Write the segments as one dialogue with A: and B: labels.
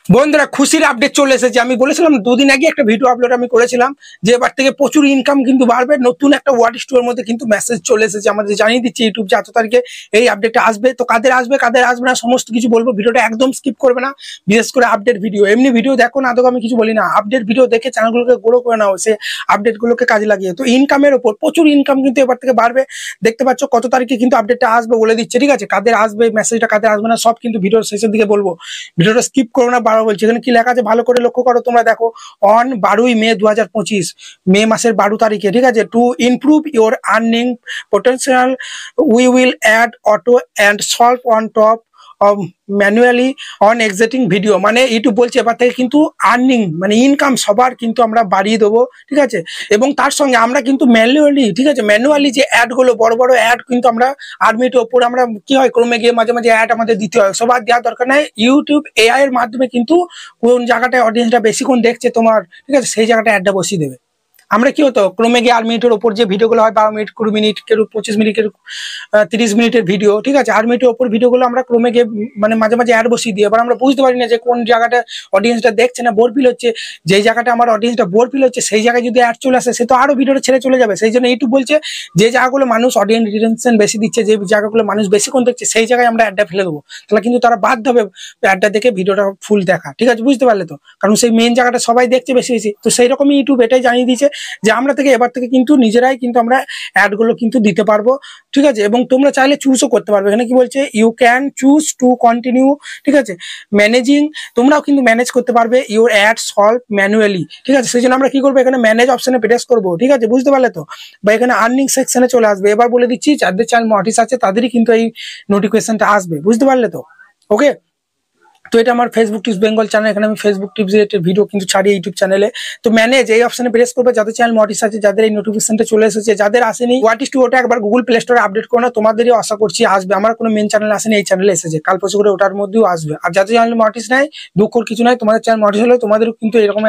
A: বন্ধুরা খুশির আপডেট চলে এসেছে। আমি বলেছিলাম দুদিন আগে একটা ভিডিও আপলোড আমি করেছিলাম যে এবার থেকে প্রচুর ইনকাম কিন্তু বাড়বে। নতুন একটা ওয়ার্ড স্টোরের মধ্যে কিন্তু মেসেজ চলে এসেছে, আমাদের জানিয়ে দিচ্ছে ইউটিউব যে 8 তারিখে এই আপডেটটা আসবে। তো কাদের আসবে কাদের আসবে না সমস্ত কিছু বলবো, ভিডিওটা একদম স্কিপ করবে না। বিশেষ করে আপডেট ভিডিও, এমনি ভিডিও দেখো না দেখো আমি কিছু বলি না, আপডেট ভিডিও দেখে চ্যানেলগুলোকে গ্রো করে নাও, সে আপডেটগুলোকে কাজে লাগিয়ে। তো ইনকামের ওপর প্রচুর ইনকাম কিন্তু এবার থেকে বাড়বে। দেখতে পাচ্ছ কত তারিখে কিন্তু আপডেটটা আসবে বলে দিচ্ছে, ঠিক আছে? কাদের আসবে মেসেজটা কাদের আসবে না সব কিন্তু ভিডিওর শেষের দিকে বলবো। ভিডিওটা স্কিপ করো না, বারবার বলছি। এখানে কি লেখা আছে ভালো করে লক্ষ্য করো, তোমরা দেখো অন 12 মে 2025, মে মাসের 12 তারিখে, ঠিক আছে? To improve your earning potential we will add auto and solve on top of manually on exciting video. মানে ইউটিউব বলছে এবার থেকে কিন্তু আর্নিং মানে ইনকাম সবার কিন্তু আমরা বাড়িয়ে দেবো, ঠিক আছে? এবং তার সঙ্গে আমরা কিন্তু ম্যানুয়ালি, ঠিক আছে, ম্যানুয়ালি যে অ্যাডগুলো বড় বড় অ্যাড কিন্তু আমরা আর্মির ওপর আমরা কি হয় ক্রমে গিয়ে মাঝে মাঝে অ্যাড আমাদের দিতে হয়, সবার দেওয়ার দরকার নাই। ইউটিউব এআই এর মাধ্যমে কিন্তু কোন জায়গাটায় অডিয়েন্সটা বেশিক্ষণ দেখছে তোমার, ঠিক আছে, সেই জায়গাটা অ্যাডটা বসিয়ে দেবে। আমরা কি হতো ক্রমে গিয়ে 8 মিনিটের ওপর যে ভিডিওগুলো হয় 12 মিনিট 20 মিনিট কেউ 25 মিনিট কেউ 30 মিনিটের ভিডিও, ঠিক আছে, 8 মিনিটের ওপর ভিডিওগুলো আমরা ক্রমে গিয়ে মানে মাঝে মাঝে অ্যাড বসিয়ে দিই। এবার আমরা বুঝতে পারি না যে কোন জায়গাটা অডিয়েন্সটা দেখছে না বোর ফিল হচ্ছে। যেই জায়গাটা আমার অডিয়েন্সটা বোর ফিল হচ্ছে সেই জায়গায় যদি অ্যাড চলে আসে সে তো আরো ভিডিওটা ছেড়ে চলে যাবে। সেই জন্য ইউটিউব বলছে যে জায়গাগুলো মানুষ অডিয়েন্স রিটেনশন বেশি দিচ্ছে, যে জায়গাগুলো মানুষ বেশিক্ষণ দেখছে সেই জায়গায় আমরা অ্যাডটা ফেলে দেবো। তাহলে কিন্তু তারা বাধ্য হবে অ্যাডটা দেখে ভিডিওটা ফুল দেখা, ঠিক আছে? বুঝতে পারলে তো? কারণ সেই মেন জায়গাটা সবাই দেখছে বেশি বেশি। তো সেই রকমই ইউটিউব এটাই জানিয়ে দিয়েছে যে আমরা থেকে এবার থেকে কিন্তু নিজেরাই কিন্তু আমরা অ্যাডগুলো কিন্তু দিতে পারবো, ঠিক আছে? এবং তোমরা চাইলে চুজও করতে পারবে। এখানে কি বলছে you can choose to continue, ঠিক আছে, ম্যানেজিং। তোমরাও কিন্তু ম্যানেজ করতে পারবে ইউর অ্যাড সলভ ম্যানুয়ালি, ঠিক আছে? সেই জন্য আমরা কি করবো এখানে ম্যানেজ অপশনে প্রেস করবো, ঠিক আছে? বুঝতে পারলে তো? বা এখানে আর্নিং সেকশনে চলে আসবে। এবার বলে দিচ্ছি যাদের চ্যানেল মটিস আছে তাদেরই কিন্তু এই নোটিফিকেশনটা আসবে, বুঝতে পারলে তো? ওকে, তো এটা আমার ফেসবুক টিপস বেঙ্গল চ্যানেল, এখানে আমি ফেসবুক টিপস রিলেটেড ভিডিও কিন্তু ছাড়ি ইউটিউব চ্যানেলে। তো ম্যানেজ এই অপশনে প্রেস করবে যাদের চ্যানেল মটিস আছে, যাদের এই নোটিফিকেশনটা চলে এসেছে। যাদের আসেনি হোয়াট ইস টু ওটা একবার গুগল প্লে স্টোরে আপডেট করো না, তোমাদেরই আশা করছি আসবে। আমার কোনো মেন চ্যানেল আসেনি, এই চ্যানেলে এসেছে, কাল পরশু করে ওটার মধ্যেও আসবে। আর যাদের চ্যানেল মটিস নাই দুঃখর কিছু নাই, তোমাদের চ্যানেল মটিস হলে তোমাদেরও কিন্তু এরকম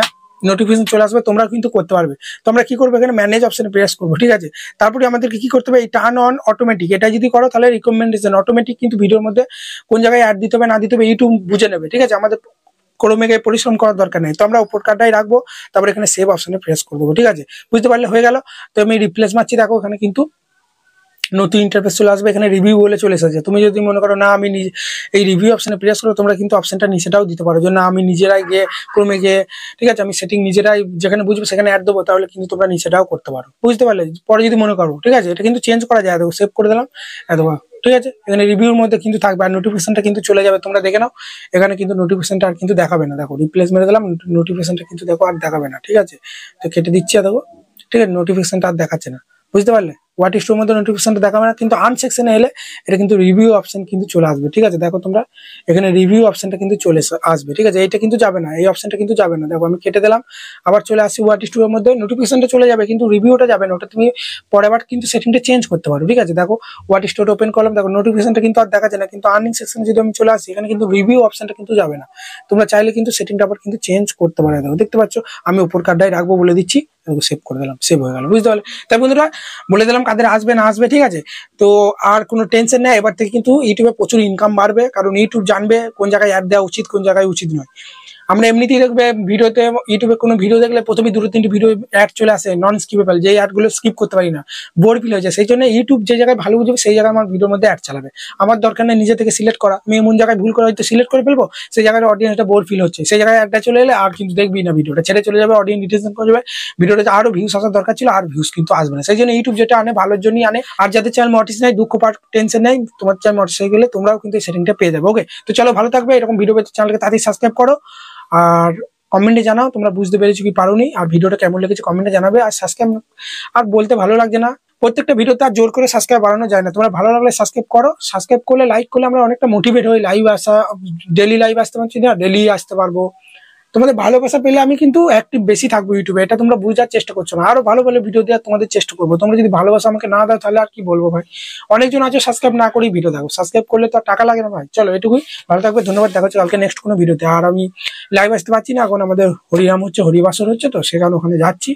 A: নোটিফিকেশন চলে আসবে, তোমরা কিন্তু করতে পারবে। তো আমরা কি করবো এখানে ম্যানেজ অপশনে প্রেস করবো, ঠিক আছে? তারপরে আমাদেরকে কি করতে হবে এই টার্ন অন অটোমেটিক, এটা যদি করো তাহলে রিকমেন্ডেশন অটোমেটিক কিন্তু ভিডিওর মধ্যে কোন জায়গায় অ্যাড দিতে হবে না দিতে হবে ইউটিউব বুঝে নেবে, ঠিক আছে? আমাদের ক্রমে গিয়ে পরিশ্রম করার দরকার নেই। তো আমরা উপর কার্ডটাই রাখবো, তারপরে এখানে সেভ অপশনে প্রেস করে দেবো, ঠিক আছে? বুঝতে পারলে হয়ে গেল। তো আমি রিপ্লেস মারছি, দেখো এখানে কিন্তু নতুন ইন্টারফেস চলে আসবে। এখানে রিভিউ বলে চলে এসেছে। তুমি যদি মনে করো না আমি এই রিভিউ অপশনে প্রেস করো, তোমরা কিন্তু অপশনটা নিচেটাও দিতে পারো যে না আমি নিজেরাই গিয়ে ক্রমে গিয়ে, ঠিক আছে, আমি সেটিং নিজেরাই যেখানে বুঝবো সেখানে অ্যাড দেবো, তাহলে কিন্তু তোমরা নিচেটাও করতে পারো, বুঝতে পারলে? পরে যদি মনে করো, ঠিক আছে, এটা কিন্তু চেঞ্জ করা যায়। দেখো সেভ করে দিলাম, দেখো, ঠিক আছে? এখানে রিভিউর মধ্যে কিন্তু থাকবে আর নোটিফিকেশনটা কিন্তু চলে যাবে, তোমরা দেখে নাও। এখানে কিন্তু নোটিফিকেশনটা আর কিন্তু দেখাবে না, দেখো রিপ্লেস মেরে দিলাম, নোটিফিকেশনটা কিন্তু দেখো আর দেখাবে না, ঠিক আছে? তো কেটে দিচ্ছি, দেখো, ঠিক আছে, নোটিফিকেশনটা আর দেখাচ্ছে না, বুঝতে পারলে? হোয়াট ইস টুর মধ্যে নোটিফিকেশনটা দেখাবে না, কিন্তু আন সেকশনে এলে এটা কিন্তু রিভিউ অপশন কিন্তু চলে আসবে, ঠিক আছে? দেখো তোমরা এখানে রিভিউ অপশনটা কিন্তু চলে আসবে, ঠিক আছে? এইটা কিন্তু যাবে না, এই অপশনটা কিন্তু যাবে না। দেখো আমি কেটে দিলাম, আবার চলে আসছি হোয়াট ইস টুর মধ্যে, নোটিফিকেশনটা চলে যাবে কিন্তু রিভিউটা যাবে না। ওটা তুমি পরে আবার কিন্তু সেটিংটা চেঞ্জ করতে পারো, ঠিক আছে? দেখো হোয়াট ইস টুর ওপেন করলাম, দেখো নোটিফিকেশনটা কিন্তু আর দেখাচ্ছে না, কিন্তু আর্নিং সেকশনে যদি আমি চলে আসি এখানে কিন্তু রিভিউ অপশনটা কিন্তু যাবে না। তোমরা চাইলে কিন্তু সেটিংটা আবার কিন্তু চেঞ্জ করতে পারো। দেখো দেখতে পাচ্ছ আমি উপর কার্ডটাই রাখবো বলে দিচ্ছি, সেভ করে দিলাম, সেভ হয়ে গেল, বুঝতে পারলে? তাই বন্ধুরা বলে দিলাম কাদের আসবে না আসবে, ঠিক আছে? তো আর কোনো টেনশন নেই, এবার থেকে কিন্তু ইউটিউবে প্রচুর ইনকাম বাড়বে, কারণ ইউটিউব জানবে কোন জায়গায় অ্যাড দেওয়া উচিত কোন জায়গায় উচিত নয়। আমরা এমনিতেই দেখবে ভিডিওতে ইউটিউবে কোনো ভিডিও দেখলে প্রথমে 2-3টি ভিডিও অ্যাড চলে আসে নন স্কিপেবল, যে অ্যাডগুলো স্কিপ করতে পারি না, বোর ফিল হয়ে যায়। সেই জন্য ইউটিউব যে জায়গায় ভালো বুঝবে সেই জায়গায় আমার ভিডিওর মধ্যে অ্যাড চালাবে। আমার দরকার নেই নিজে থেকে সিলেক্ট করা, আমি এমন জায়গায় ভুল করে হয়তো সিলেক্ট করে ফেলবো, সেই জায়গায় অডিয়েন্সটা বোর ফিল হচ্ছে, সেই জায়গায় অ্যাডটা চলে এলে আর কিন্তু দেখবি না, ভিডিওটা ছেড়ে চলে যাবে, অডিয়েন্স রিটেনশন করে যাবে, ভিডিওটা আরো ভিউস আসার দরকার ছিল আর ভিউস কিন্তু আসবে না। সেই জন্য ইউটিউব যেটা আনে ভালোর জন্যই আনে। আর যাদের চ্যানেল মটিস নাই দুঃখ পাওয়ার টেনশন নেই, তোমার চ্যানেল মটিস হয়ে গেলে তোমরাও কিন্তু এই সেটিংটা পেয়ে যাবে। ওকে, তো চলো ভালো থাকবে, এরকম ভিডিও পেতে চ্যানেলকে তাড়াতাড়ি সাবস্ক্রাইব করো আর কমেন্টে জানাও তোমরা বুঝতে পেরেছো কি পারোনি, আর ভিডিওটা কেমন লেগেছে কমেন্টে জানাবে। আর সাবস্ক্রাইব আর বলতে ভালো লাগছে না, প্রত্যেকটা ভিডিওতে আর জোর করে সাবস্ক্রাইব বাড়ানো যায় না, তোমরা ভালো লাগলে সাবস্ক্রাইব করো, সাবস্ক্রাইব করলে লাইক করলে আমরা অনেকটা মোটিভেট হই লাইভ আসা, ডেলি লাইভ আসতে পারছি না, ডেলি আসতে পারবো। তোমাদের ভালোবাসা পেলে আমি কিন্তু অ্যাক্টিভ বেশি থাকবো ইউটিউবে, এটা তোমরা বুঝার চেষ্টা করছো না। আরো ভালো ভালো ভিডিও দেওয়ার তোমাদের চেষ্টা করবো, তোমরা যদি ভালোবাসা আমাকে না দাও তাহলে আর কি বলবো ভাই। অনেকজন আছে সাবস্ক্রাইব না করেই ভিডিও দেখো, সাবস্ক্রাইব করলে তো আর টাকা লাগে না ভাই। চলো এটুকুই, ভালো থাকবে, ধন্যবাদ, দেখা হচ্ছে কালকে নেক্সট কোনো ভিডিওতে। আর আমি লাইভ আসতে পারছি না, এখন আমাদের হরিনাম হচ্ছে, হরিবাসর হচ্ছে, তো সেখানে ওখানে যাচ্ছি।